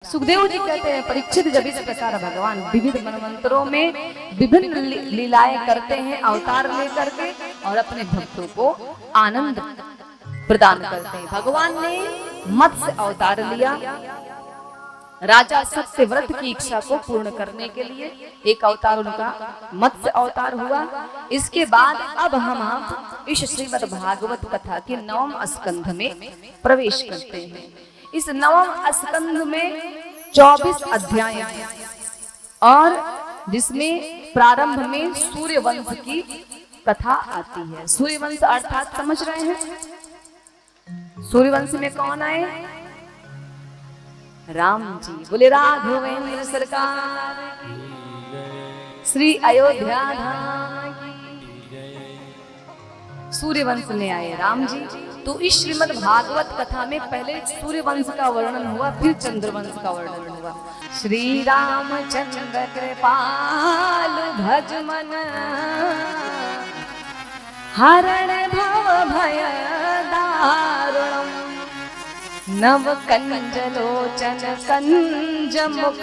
सुखदेव जी कहते हैं परीक्षित जब इस प्रकार भगवान विविध मनवंतरों में विभिन्न लीलाएं करते हैं अवतार लेकर के और अपने भक्तों को आनंद प्रदान करते हैं। भगवान ने मत्स्य अवतार लिया राजा सत्यव्रत की इच्छा को पूर्ण करने के लिए, एक अवतार उनका मत्स्य अवतार हुआ। इसके बाद अब हम इस श्रीमद् भागवत कथा के 9वें स्कंध में प्रवेश करते हैं। इस 9वें स्कंध में 24 अध्याय हैं और जिसमें प्रारंभ में सूर्यवंश की कथा आती है। सूर्यवंश अर्थात समझ रहे हैं, सूर्यवंश में कौन आए? राम जी। बोले राघवेंद्र सरकार श्री अयोध्या धाम की। सूर्यवंश में आए राम जी। तो इस श्रीमद् भागवत कथा में पहले सूर्यवंश का वर्णन हुआ, फिर चंद्रवंश का वर्णन हुआ। श्री रामचंद्र कृपाल भज मन हरण भव भय दारुणम नव कंज लोचन कंज मुख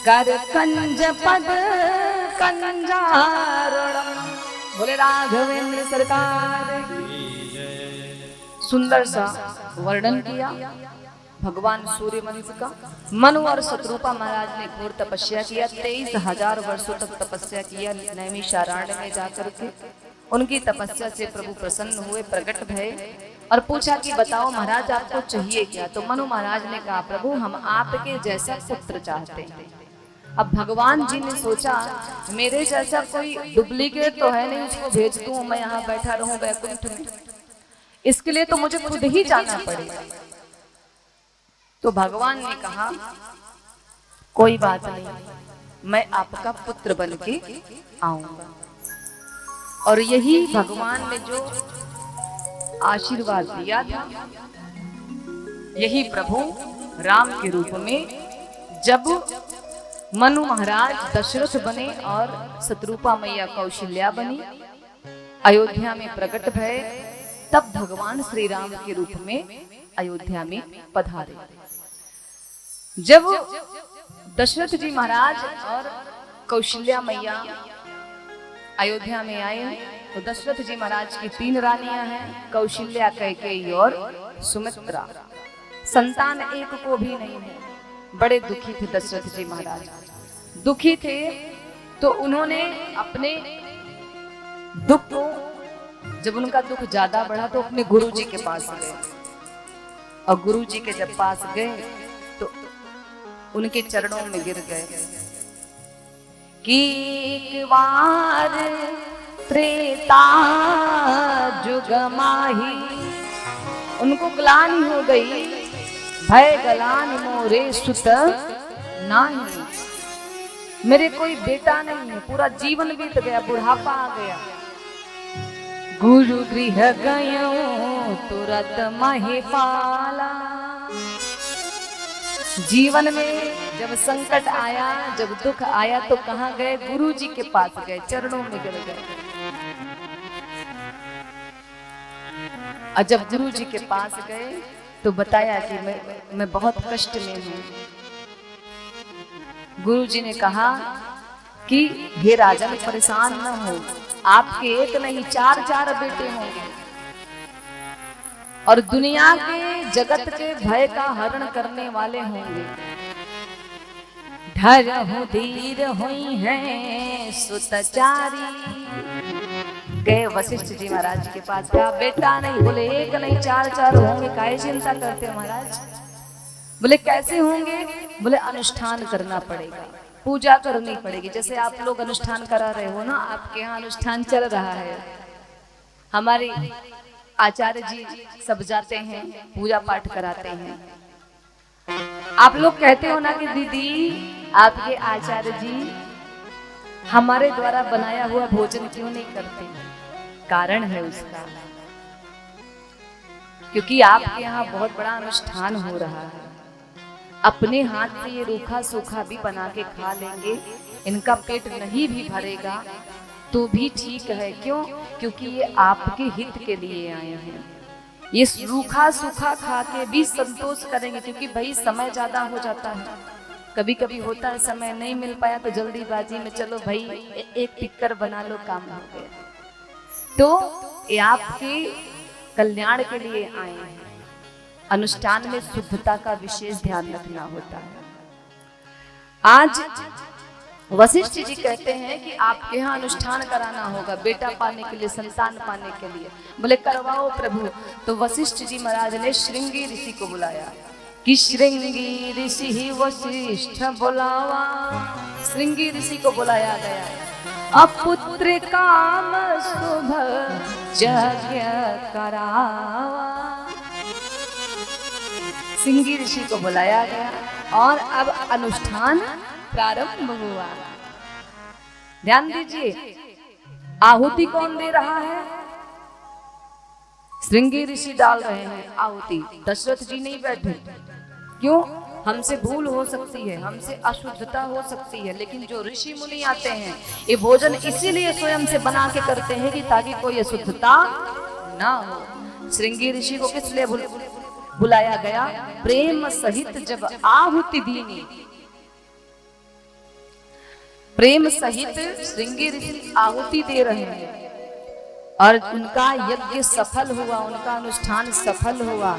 कर कंज पद कंजारुणम। बोले राघवेंद्र सरकार। सुंदर सा वर्णन किया भगवान सूर्यवंश का। मनु और शत्रुपा महाराज ने घोर तपस्या किया, 23,000 वर्षों तक तपस्या किया नैमिषारण्य में जाकर के। उनकी तपस्या से प्रभु प्रसन्न हुए, प्रकट भये और पूछा कि बताओ महाराज आपको चाहिए क्या? तो मनु महाराज ने कहा प्रभु हम आपके जैसा पुत्र चाहते हैं। अब भगवान जी ने सोचा मेरे जैसा कोई डुप्लीकेट तो है नहीं, उसको भेज दूं मैं यहाँ बैठा रहूं वैकुंठ में, इसके लिए तो मुझे खुद ही जाना पड़ेगा। तो भगवान ने कहा कोई बात नहीं, मैं आपका पुत्र बन के आऊंगा। और यही भगवान ने जो आशीर्वाद दिया था, यही प्रभु राम के रूप में जब मनु महाराज दशरथ बने और शत्रुपा मैया कौशल्या बनी, अयोध्या में प्रकट भये, तब भगवान श्री राम के रूप में अयोध्या में पधारे। जब दशरथ जी महाराज और कौशल्या मैया अयोध्या में आए तो दशरथ जी महाराज की 3 रानियां हैं, कौशल्या, कैकेयी और सुमित्रा। संतान एक को भी नहीं है। बड़े दुखी थे दशरथ जी महाराज। दुखी थे तो उन्होंने अपने दुख को, जब उनका दुख ज्यादा बढ़ा तो अपने गुरु जी के पास गए। और गुरु जी के जब पास गए तो उनके चरणों में गिर गए कि एक बार त्रेता जुग माही। उनको ग्लानि हो गई, भय गलान मोरे सुत नाही। मेरे कोई बेटा नहीं है, पूरा जीवन बीत गया, बुढ़ापा आ गया। गुरु गृह गयो तुरत महिपाला। जीवन में जब संकट आया, जब दुख आया तो कहाँ गए? गुरु जी के पास गए, चरणों में गिर गए। और जब गुरु जी के पास गए तो बताया कि मैं बहुत कष्ट में हूं। गुरु जी ने कहा कि हे राजन परेशान न हो, आपके एक नहीं 4 बेटे होंगे और दुनिया के जगत के भय का हरण करने वाले होंगे। धरहु धीर हुई है सुतचारी। गए वशिष्ठ जी महाराज के पास, क्या बेटा नहीं? बोले एक नहीं 4 होंगे। काहे चिंता करते हो महाराज? बोले कैसे होंगे? बोले अनुष्ठान करना पड़ेगा, पूजा करनी पड़ेगी। जैसे आप लोग अनुष्ठान करा रहे हो ना, आपके यहाँ अनुष्ठान चल रहा है। हमारे आचार्य जी सब जाते हैं, पूजा पाठ कराते हैं। आप लोग कहते हो ना कि दीदी आपके आचार्य जी हमारे द्वारा बनाया हुआ भोजन क्यों नहीं करते? कारण है उसका, क्योंकि आपके यहाँ बहुत बड़ा अनुष्ठान हो रहा है। अपने हाथ से ये रूखा सूखा भी बना के खा लेंगे, इनका पेट नहीं भी भरेगा तो भी ठीक है। क्यों? क्योंकि ये आपके हित के लिए आए हैं। ये रूखा सूखा खा के भी संतोष करेंगे, क्योंकि भाई समय ज्यादा हो जाता है। कभी कभी होता है समय नहीं मिल पाया तो जल्दीबाजी में चलो भाई एक टिक्कर बना लो, काम हो गया। तो ये आपके कल्याण के लिए आए हैं। अनुष्ठान में शुद्धता का विशेष ध्यान रखना होता है। आज वशिष्ठ जी कहते हैं कि आपके यहाँ अनुष्ठान कराना होगा बेटा पाने के लिए, संतान पाने के लिए। बोले करवाओ प्रभु। तो वशिष्ठ जी महाराज ने श्रृंगी ऋषि को बुलाया कि श्रृंगी ऋषि ही वशिष्ठ बुलावा। श्रृंगी ऋषि को बुलाया गया। अपुत्र काम शुभ यज्ञ करावा। श्रृंगी ऋषि को बुलाया गया और अब अनुष्ठान प्रारंभ हुआ। ध्यान दीजिए, आहुति कौन दे रहा है? श्रृंगी ऋषि डाल रहे हैं आहुति। दशरथ जी नहीं बैठे। क्यों? हमसे भूल हो सकती है, हमसे अशुद्धता हो सकती है, लेकिन जो ऋषि मुनि आते हैं ये भोजन इसीलिए स्वयं से बना के करते हैं कि ताकि कोई अशुद्धता ना हो। श्रृंगी ऋषि को किस लिए बुलाया गया? प्रेम सहित जब आहुति दीनी, प्रेम सहित श्रृंगी ऋषि आहुति दे रहे हैं और उनका यज्ञ सफल हुआ, उनका अनुष्ठान सफल हुआ।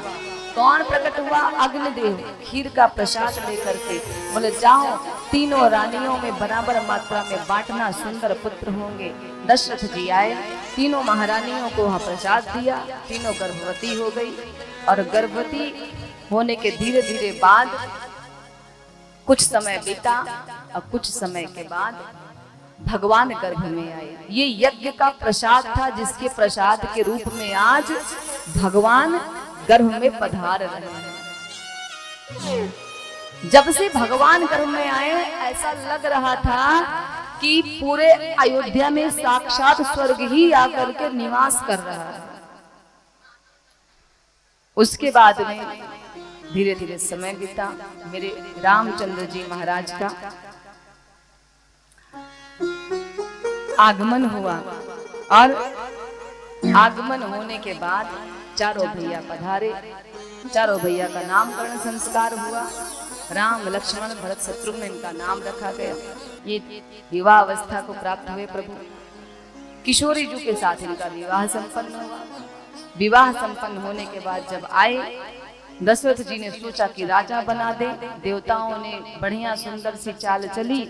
कौन प्रकट हुआ? अग्निदेव खीर का प्रसाद लेकर के। बोले जाओ तीनों रानियों में बराबर मात्रा में बांटना, सुंदर पुत्र होंगे। दशरथ जी आए, तीनों महारानियों को वहां प्रसाद दिया। तीनों गर्भवती हो गई और गर्भवती होने के धीरे धीरे बाद कुछ समय बीता और कुछ समय के बाद भगवान गर्भ में आए। ये यज्ञ का प्रसाद था, जिसके प्रसाद के रूप में आज भगवान गर्भ में पधार रहे हैं। जब से भगवान गर्भ में आए ऐसा लग रहा था कि पूरे अयोध्या में साक्षात स्वर्ग ही आकर के निवास कर रहा है। उसके बाद में धीरे धीरे समय बीता। मेरे रामचंद्र जी महाराज का आगमन हुआ और आगमन होने के बाद चारों भैया पधारे। चारों भैया का नामकरण संस्कार हुआ। राम लक्ष्मण भरत शत्रुघ्न इनका नाम रखा गया। ये विवाह अवस्था को प्राप्त हुए प्रभु। किशोरी जी के साथ इनका विवाह संपन्न हुआ। विवाह संपन्न होने के बाद जब आए, दशरथ जी ने सोचा कि राजा बना दे। देवताओं ने बढ़िया सुंदर सी चाल चली,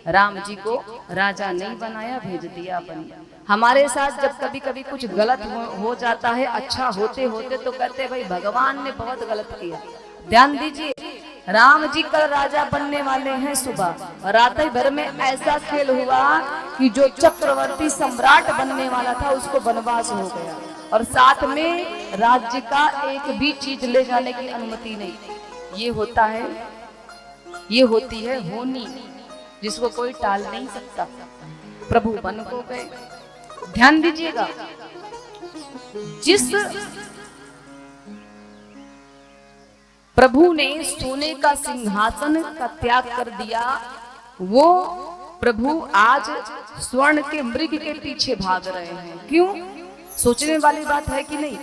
राम जी को राजा नहीं बनाया, भेज दिया बन। हमारे साथ जब कभी कभी कुछ गलत हो जाता है, अच्छा होते होते तो कहते भाई भगवान ने बहुत गलत किया। ध्यान दीजिए, राम जी कल राजा बनने वाले हैं सुबह, और रात भर में ऐसा खेल हुआ कि जो चक्रवर्ती सम्राट बनने वाला था उसको वनवास हो गया, और साथ में राज्य का एक भी चीज ले जाने की अनुमति नहीं। ये होता है, ये होती है होनी, जिसको कोई टाल नहीं सकता। प्रभु वन को गए। ध्यान दीजिएगा, जिस प्रभु ने सोने का सिंहासन का त्याग कर दिया, वो प्रभु आज स्वर्ण के मृग के पीछे भाग रहे हैं। क्यों? सोचने वाली बात है कि नहीं?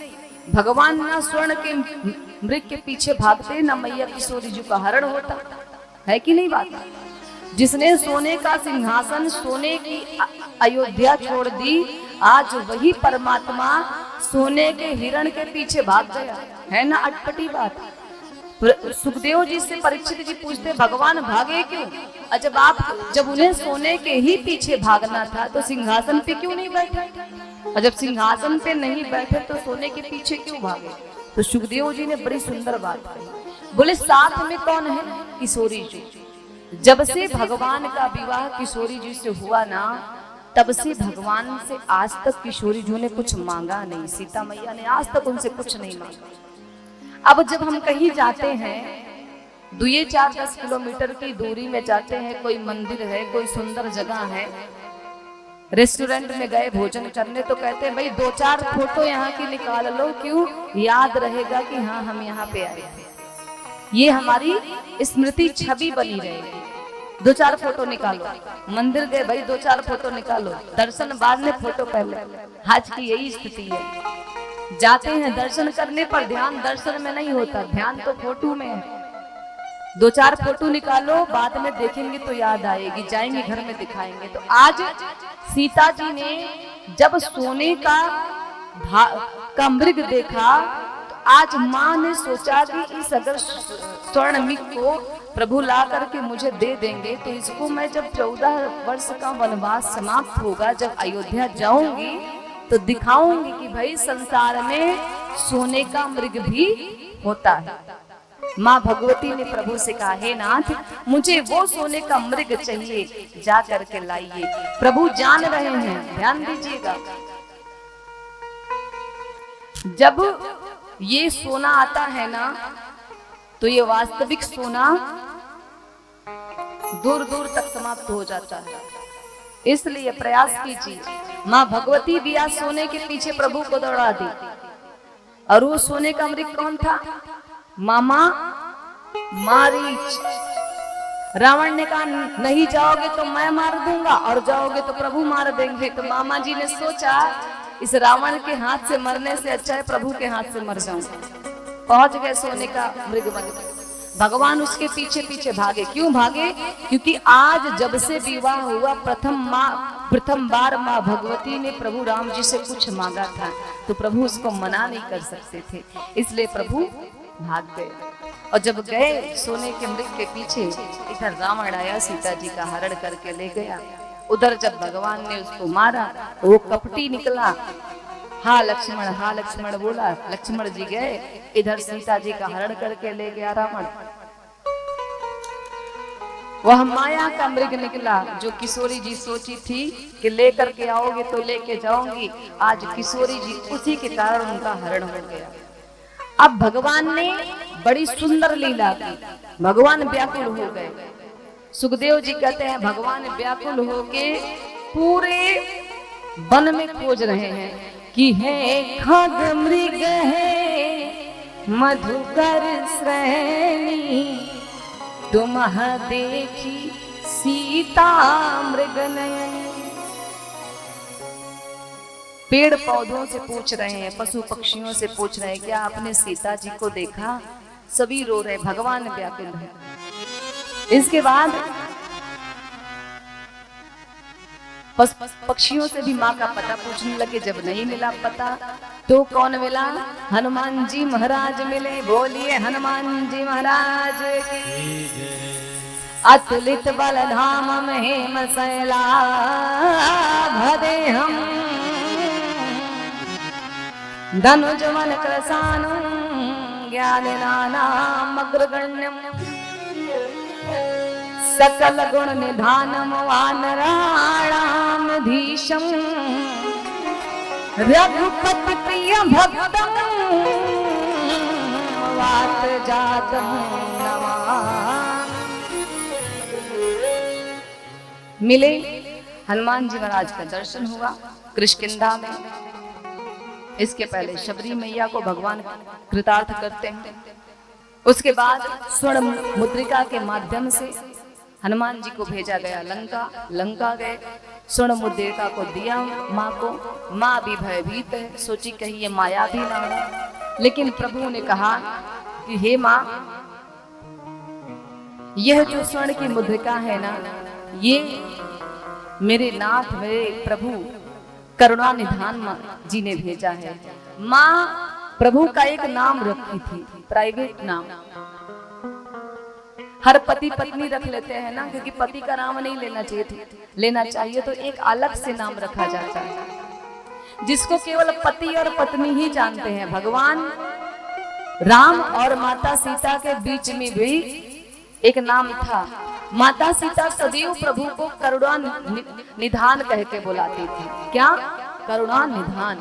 भगवान ना स्वर्ण के मृग के पीछे भागते, ना मैया किशोरी जी का हरण होता, है कि नहीं बात? जिसने सोने का सिंहासन, सोने की अयोध्या छोड़ दी, आज वही परमात्मा सोने के हिरण के पीछे भाग गया, है ना अटपटी बात। सुखदेव जी से परीक्षित जी पूछते भगवान भागे क्यों? जब उन्हें सोने के ही पीछे भागना था तो सिंहासन पे क्यों नहीं बैठे? और जब सिंहासन पे नहीं बैठे तो सोने के पीछे क्यों भागे? तो सुखदेव जी ने बड़ी सुंदर बात कही। बोले साथ में कौन है? किशोरी जी। जब से भगवान का विवाह किशोरी जी से हुआ ना, तब से भगवान से आज तक किशोरी जी ने कुछ मांगा नहीं। सीता मैया ने आज तक उनसे कुछ नहीं मांगा। अब जब हम कहीं जाते हैं, 2-4-10 किलोमीटर की दूरी में जाते हैं, कोई मंदिर है, कोई सुंदर जगह है, रेस्टोरेंट में गए भोजन करने, तो कहते हैं भाई 2-4 फोटो यहाँ की निकाल लो, क्यों? याद रहेगा कि हाँ हम यहाँ पे आए थे। ये हमारी स्मृति छवि बनी रहेगी। 2-4 फोटो निकालो। मंदिर गए भाई 2-4 फोटो निकालो, दर्शन बाद में फोटो पहले। आज की यही स्थिति है। जाते हैं दर्शन करने पर ध्यान दर्शन में नहीं होता, ध्यान तो फोटो में है। 2-4 फोटो निकालो, बाद में देखेंगे तो याद आएगी, जाएंगे घर में दिखाएंगे। तो आज सीता जी ने जब सोने का मृग देखा तो आज माँ ने सोचा कि इस अगर स्वर्ण मृग को प्रभु ला करके मुझे दे देंगे तो इसको मैं जब 14 वर्ष का वनवास समाप्त होगा, जब अयोध्या जाऊंगी तो दिखाऊंगी कि भाई संसार में सोने का मृग भी होता है। माँ भगवती ने प्रभु से कहा, हे नाथ मुझे वो सोने का मृग चाहिए, जा करके लाइए। प्रभु जान रहे हैं, ध्यान दीजिएगा, जब ये सोना आता है ना तो ये वास्तविक सोना दूर दूर तक समाप्त हो जाता है। इसलिए प्रयास कीजिए। माँ भगवती भी आज सोने के पीछे प्रभु को दौड़ा दी। और वो सोने का मृग कौन था? मामा मारीच। रावण ने कहा नहीं जाओगे तो मैं मार दूंगा और जाओगे तो प्रभु मार देंगे। तो मामा जी ने सोचा इस रावण के हाथ से मरने से अच्छा है प्रभु के हाथ से मर जाऊं। पहुंच गए सोने का मृग बन गए। भगवान उसके पीछे पीछे भागे। क्यों भागे? क्योंकि आज जब से विवाह हुआ प्रथम बार माँ भगवती ने प्रभु राम जी से कुछ मांगा था तो प्रभु उसको मना नहीं कर सकते थे, इसलिए प्रभु भाग गए। और जब गए सोने के मृग के पीछे, इधर रावण आया सीता जी का हरण करके ले गया। उधर जब भगवान ने उसको मारा वो कपटी निकला, हाँ लक्ष्मण बोला। लक्ष्मण जी गए, इधर सीता जी का हरण करके ले गया रावण। वह माया का मृग निकला जो किशोरी जी सोची थी कि लेकर के आओगे तो लेके जाऊंगी, आज किशोरी जी उसी के कारण उनका हरण हो गया। अब भगवान ने बड़ी सुंदर लीला की, भगवान व्याकुल हो गए। सुखदेव जी कहते हैं भगवान व्याकुल होके पूरे वन में खोज रहे हैं कि है खग मृग है मधुकर श्रेणी, तुम देखी सीता मृग नयनी। पेड़ पौधों से पूछ रहे हैं, पशु पक्षियों से पूछ रहे हैं क्या आपने सीता जी को देखा? सभी रो रहे, भगवान व्याकुल है। इसके बाद पक्षियों से भी माँ का पता पूछने लगे। जब नहीं मिला पता तो कौन मिला? हनुमान जी महाराज मिले। बोलिए हनुमान जी महाराज की। अतुलित बल धाम हेम शैला भदे हम, धनुज मन कृशानु ज्ञान नानाम अग्रगण्यम, सकल गुण निधानम वानराणाम धीशम, रघुपति प्रिय भक्तम वात जातम नमामि। मिले, हनुमान जी महाराज का दर्शन हुआ कृष्णकिंधा में। इसके पहले शबरी मैया को भगवान कृतार्थ करते हैं। उसके बाद स्वर्ण मुद्रिका के माध्यम से हनुमान जी को भेजा गया लंका गए। स्वर्ण मुद्रिका को दिया माँ को। माँ भी भयभीत है, सोची कहीं ये माया भी ना हो। लेकिन प्रभु ने कहा कि हे माँ, यह जो स्वर्ण की मुद्रिका है ना, ये मेरे नाथ मेरे प्रभु करुणा निधान जी ने भेजा है। माँ प्रभु का एक नाम रखी थी, प्राइवेट नाम। हर पति पत्नी रख लेते हैं ना, क्योंकि पति का नाम नहीं लेना चाहिए तो एक अलग से नाम रखा जाता है जिसको केवल पति और पत्नी ही जानते हैं। भगवान राम और माता सीता के बीच में भी एक नाम था। माता सीता सदैव प्रभु को करुणा निधान कह के बुलाती थी। क्या? करुणा निधान।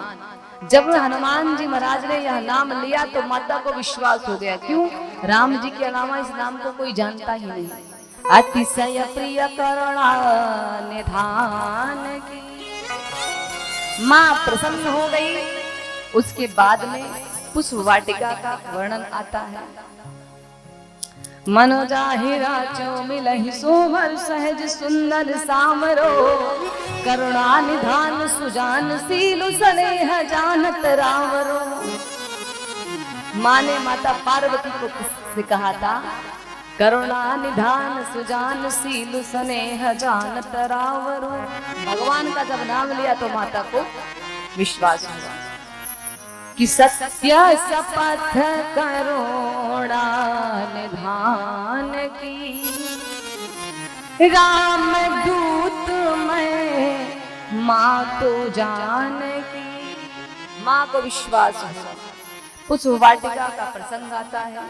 जब हनुमान जी महाराज ने यह नाम लिया तो माता को विश्वास हो गया। क्यों? राम जी के अलावा इस नाम को कोई जानता ही नहीं। अतिशय प्रिय करुणा निधान की माँ प्रसन्न हो गई। उसके बाद में पुष्प वाटिका का वर्णन आता है। मनोजा हीरा चो मिलहि सोमर सहज सुंदर सामरो, करुणा निधान सुजान सीलु स्नेह जानत रावरो। माँ ने माता पार्वती को किससे कहा था? करुणा निधान सुजान सीलु स्नेह जानत रावरो। भगवान का जब नाम लिया तो माता को विश्वास हुआ कि सत्य शपथ करुणा निधान की, राम दूत मैं माँ तो जान की। माँ को विश्वास हुआ। उस वाटिका का प्रसंग आता है।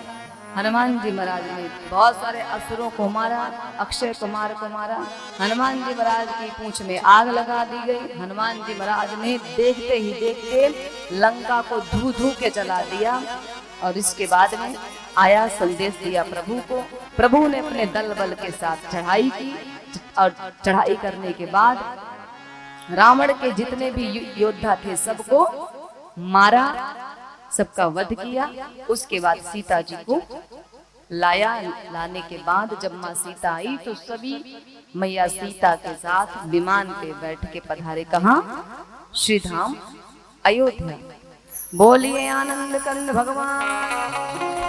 हनुमान जी महाराज ने बहुत सारे असुरों को मारा, अक्षय कुमार को मारा। हनुमान जी महाराज की पूंछ में आग लगा दी गई। हनुमान जी महाराज ने देखते ही देखते लंका को धू धू के जला दिया। और इसके बाद में आया संदेश दिया प्रभु को। प्रभु ने अपने दल बल के साथ चढ़ाई की और चढ़ाई करने के बाद रावण के जितने भी योद्धा थे सबको मारा, सबका वध किया। उसके बाद सीता जी को लाया। लाने के बाद जब माँ सीता आई तो सभी मैया सीता के साथ विमान पे बैठ के पधारे। कहाँ? श्री धाम अयोध्या। बोलिए आनंद कंद भगवान।